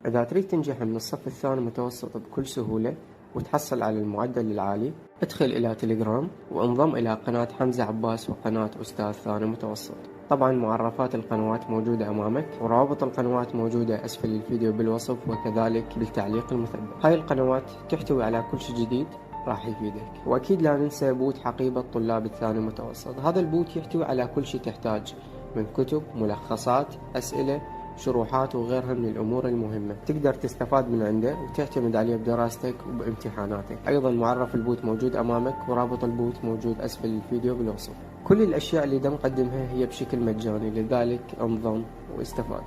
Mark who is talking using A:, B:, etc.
A: إذا تريد تنجح من الصف الثاني متوسط بكل سهولة وتحصل على المعدل العالي، ادخل إلى تليجرام وانضم إلى قناة حمزة عباس وقناة أستاذ ثاني متوسط. طبعا معرفات القنوات موجودة أمامك، وروابط القنوات موجودة أسفل الفيديو بالوصف وكذلك بالتعليق المثبت. هاي القنوات تحتوي على كل شيء جديد راح يفيدك. وأكيد لا ننسى بوت حقيبة طلاب الثاني متوسط. هذا البوت يحتوي على كل شيء تحتاج من كتب، ملخصات، أسئلة، شروحات وغيرها من الأمور المهمة، تقدر تستفاد من عنده وتعتمد عليه بدراستك وبامتحاناتك. أيضا معرف البوت موجود أمامك، ورابط البوت موجود أسفل الفيديو بالوصف. كل الأشياء اللي نقدمها هي بشكل مجاني، لذلك انضم واستفاد.